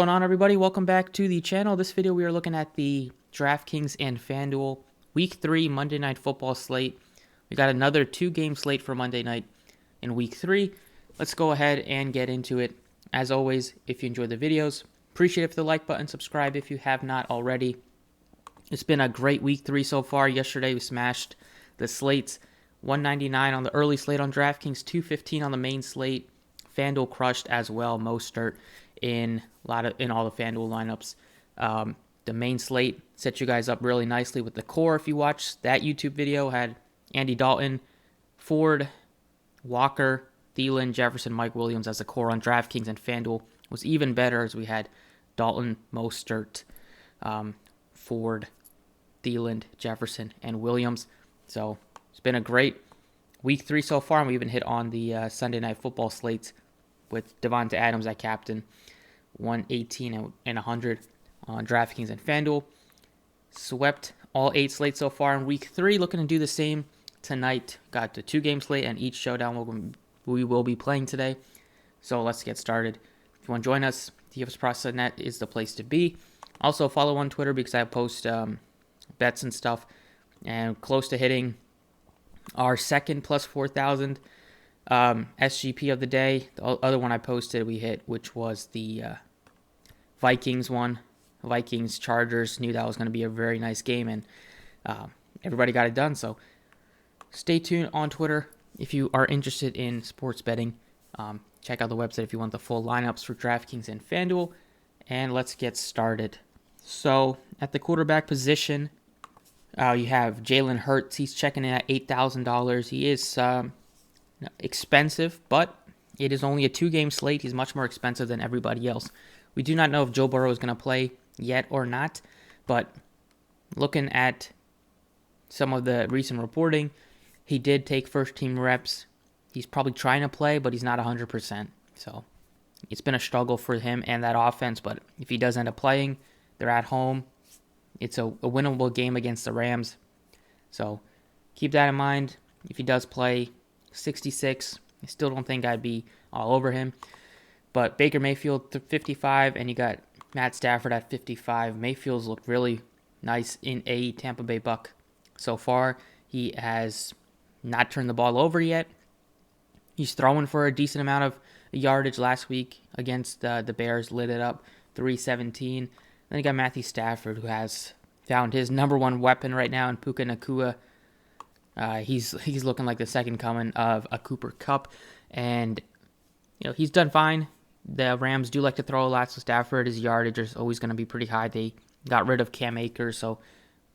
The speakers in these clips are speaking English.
What's going on, everybody? Welcome back to the channel. This video we are looking at the Draftkings and Fanduel Week 3 Monday Night Football slate. We got another 2-game slate for Monday night in Week 3. Let's go ahead and get into it. As always, if you enjoy the videos, appreciate it if the like button, subscribe if you have not already. It's been a great Week 3 so far. Yesterday we smashed the slates. 199 on the early slate on DraftKings, 215 on the main slate. Fanduel crushed as well. Mostert in all the FanDuel lineups. The main slate set you guys up really nicely with the core. If you watched that YouTube video, had Andy Dalton, Ford, Walker, Thielen, Jefferson, Mike Williams as a core on DraftKings, and FanDuel was even better as we had Dalton, Mostert, Ford, Thielen, Jefferson, and Williams. So it's been a great Week 3 so far, and we even hit on the Sunday Night Football slates with Devonta Adams at captain, 118 and 100 on DraftKings and FanDuel. Swept all 8 slates so far in Week 3. Looking to do the same tonight. Got the 2-game slate and each showdown we will be playing today. So let's get started. If you want to join us, DFSProspect.net is the place to be. Also follow on Twitter because I post bets and stuff. And close to hitting our second plus 4,000 SGP of the day. The other one I posted we hit, which was the Vikings one. Vikings Chargers. Knew that was going to be a very nice game, and everybody got it done. So stay tuned on Twitter if you are interested in sports betting. Check out the website if you want the full lineups for DraftKings and FanDuel. And let's get started. So at the quarterback position, you have Jalen Hurts. He's checking in at $8,000. He is expensive, but it is only a 2-game slate. He's much more expensive than everybody else. We do not know if Joe Burrow is going to play yet or not, but looking at some of the recent reporting, he did take first-team reps. He's probably trying to play, but he's not 100%. So it's been a struggle for him and that offense, but if he does end up playing, they're at home. It's a winnable game against the Rams. So keep that in mind. If he does play, 66. I still don't think I'd be all over him. But Baker Mayfield, 55, and you got Matt Stafford at 55. Mayfield's looked really nice in a Tampa Bay Buck so far. He has not turned the ball over yet. He's throwing for a decent amount of yardage last week against the Bears, lit it up, 317. Then you got Matthew Stafford, who has found his number one weapon right now in Puka Nacua. He's looking like the second coming of a Cooper Kupp, and he's done fine. The Rams do like to throw a lot, so Stafford, his yardage is always going to be pretty high. They got rid of Cam Akers, so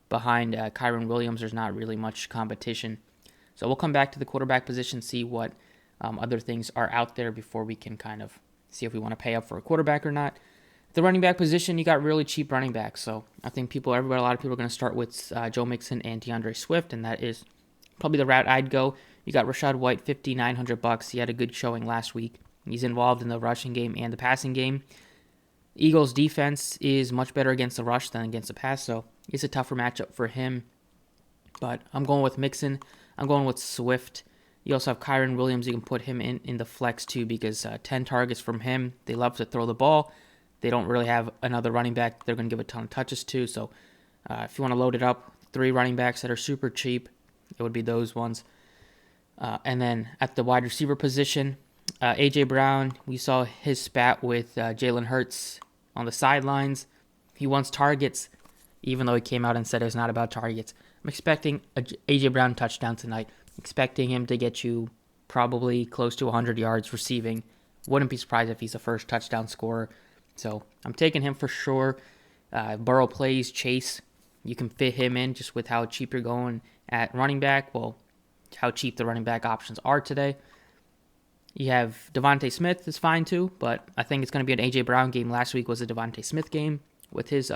behind KYREN Williams, there's not really much competition. So we'll come back to the quarterback position, see what other things are out there before we can kind of see if we want to pay up for a quarterback or not. The running back position, you got really cheap running backs, so I think a lot of people are going to start with Joe Mixon and DeAndre Swift, and that is probably the route I'd go. You got Rachaad White, $5,900. He had a good showing last week. He's involved in the rushing game and the passing game. Eagles' defense is much better against the rush than against the pass, so it's a tougher matchup for him. But I'm going with Mixon. I'm going with Swift. You also have KYREN Williams. You can put him in the flex too because 10 targets from him. They love to throw the ball. They don't really have another running back they're going to give a ton of touches to. So if you want to load it up, 3 running backs that are super cheap, it would be those ones. And then at the wide receiver position, A.J. Brown, we saw his spat with Jalen Hurts on the sidelines. He wants targets, even though he came out and said it's not about targets. I'm expecting a A.J. Brown touchdown tonight. Expecting him to get you probably close to 100 yards receiving. Wouldn't be surprised if he's the first touchdown scorer. So I'm taking him for sure. Burrow plays Chase. You can fit him in just with how cheap you're going at running back. Well, how cheap the running back options are today. You have Devontae Smith is fine too, but I think it's going to be an A.J. Brown game. Last week was a Devontae Smith game with his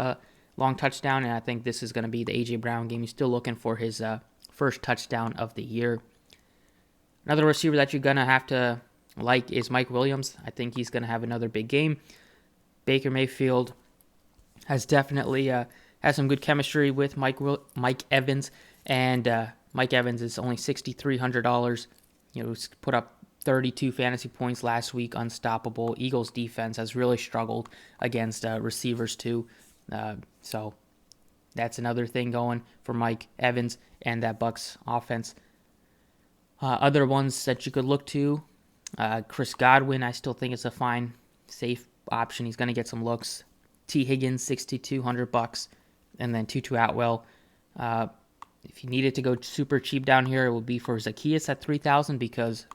long touchdown, and I think this is going to be the A.J. Brown game. He's still looking for his first touchdown of the year. Another receiver that you're going to have to like is Mike Williams. I think he's going to have another big game. Baker Mayfield has definitely has some good chemistry with Mike Evans, and Mike Evans is only $6,300. Put up 32 fantasy points last week, unstoppable. Eagles defense has really struggled against receivers too. So that's another thing going for Mike Evans and that Bucs offense. Other ones that you could look to, Chris Godwin, I still think it's a fine, safe option. He's going to get some looks. T. Higgins, $6,200, and then Tutu Atwell. If you needed to go super cheap down here, it would be for Zacchaeus at $3,000 because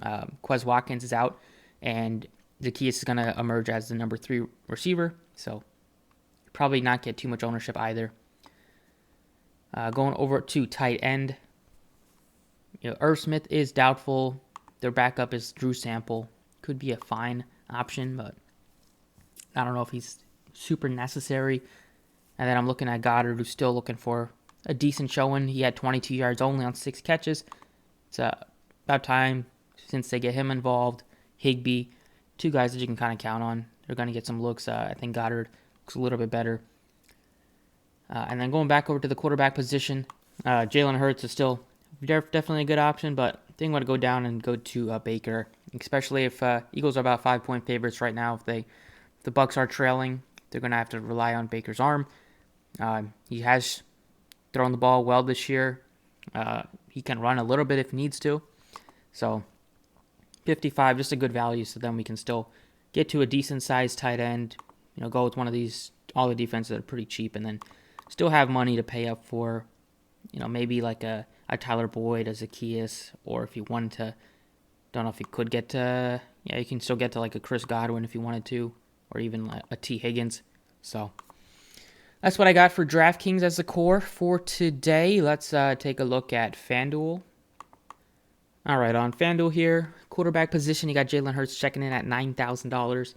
Quez Watkins is out, and Zacchaeus is going to emerge as the number 3 receiver, so probably not get too much ownership either. Going over to tight end, Irv Smith is doubtful. Their backup is Drew Sample. Could be a fine option, but I don't know if he's super necessary. And then I'm looking at Goddard, who's still looking for a decent showing. He had 22 yards only on 6 catches. It's about time since they get him involved. Higbee, 2 guys that you can kind of count on. They're going to get some looks. I think Goddard looks a little bit better. And then going back over to the quarterback position, Jalen Hurts is still definitely a good option, but I think I'm going to go down and go to Baker, especially if Eagles are about 5-point favorites right now. If the Bucs are trailing, they're going to have to rely on Baker's arm. He has thrown the ball well this year. He can run a little bit if he needs to. So 55, just a good value, so then we can still get to a decent-sized tight end, go with one of these, all the defenses that are pretty cheap, and then still have money to pay up for, maybe like a Tyler Boyd, a Zacchaeus, or if you wanted to, don't know if you could get to, you can still get to like a Chris Godwin if you wanted to, or even like a T. Higgins. So that's what I got for DraftKings as the core for today. Let's take a look at FanDuel. All right, on FanDuel here, quarterback position, you got Jalen Hurts checking in at $9,000.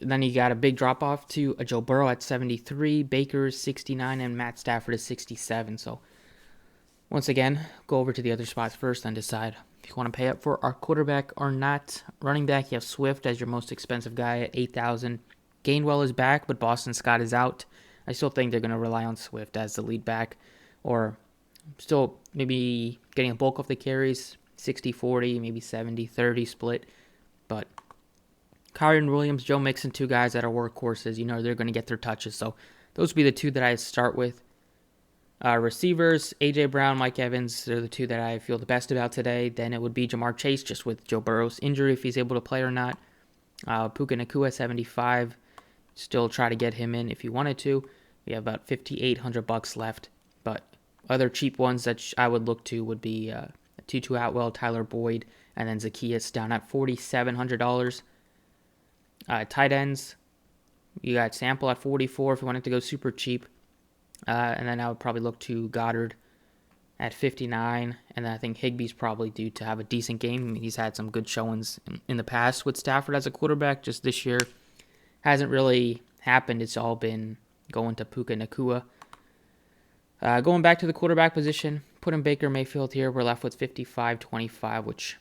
Then you got a big drop-off to a Joe Burrow at 73, Baker's 69, and Matt Stafford is 67. So once again, go over to the other spots first and decide if you want to pay up for our quarterback or not. Running back, you have Swift as your most expensive guy at $8,000. Gainwell is back, but Boston Scott is out. I still think they're going to rely on Swift as the lead back, or still maybe getting a bulk of the carries, 60-40, maybe 70-30 split. But KYREN Williams, Joe Mixon, 2 guys that are workhorses. They're going to get their touches. So those would be the 2 that I start with. Receivers, A.J. Brown, Mike Evans, they're the 2 that I feel the best about today. Then it would be Jamar Chase, just with Joe Burrow's injury, if he's able to play or not. Puka Nacua, 75. Still try to get him in if you wanted to. We have about $5,800 left. But other cheap ones that I would look to would be Tutu Atwell, Tyler Boyd, and then Zacchaeus down at $4,700. Tight ends, you got Sample at 44 if you wanted to go super cheap. And then I would probably look to Goddard at 59. And then I think Higbee's probably due to have a decent game. He's had some good showings in the past with Stafford as a quarterback. Just this year hasn't really happened. It's all been going to Puka Nacua. Going back to the quarterback position, put in Baker Mayfield here. We're left with 55-25, which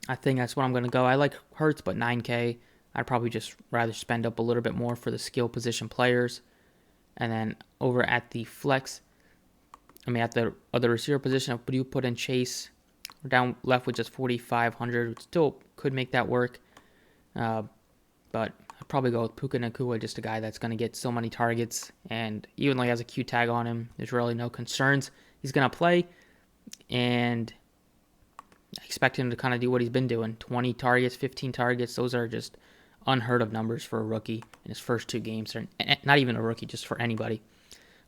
I think that's what I'm going to go. I like Hurts, but $9K. I'd probably just rather spend up a little bit more for the skill position players. And then over at the flex, at the other receiver position, if you put in Chase, we're down left with just 4,500. Still could make that work. But I'd probably go with Puka Nacua, just a guy that's going to get so many targets. And even though he has a Q tag on him, there's really no concerns. He's going to play. And I expect him to kind of do what he's been doing. 20 targets, 15 targets. Those are just unheard of numbers for a rookie in his first 2 games. Or not even a rookie, just for anybody.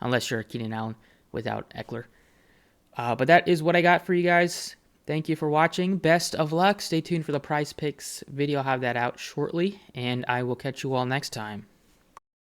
Unless you're Keenan Allen without Eckler. But that is what I got for you guys. Thank you for watching. Best of luck. Stay tuned for the Prize Picks video. I'll have that out shortly. And I will catch you all next time.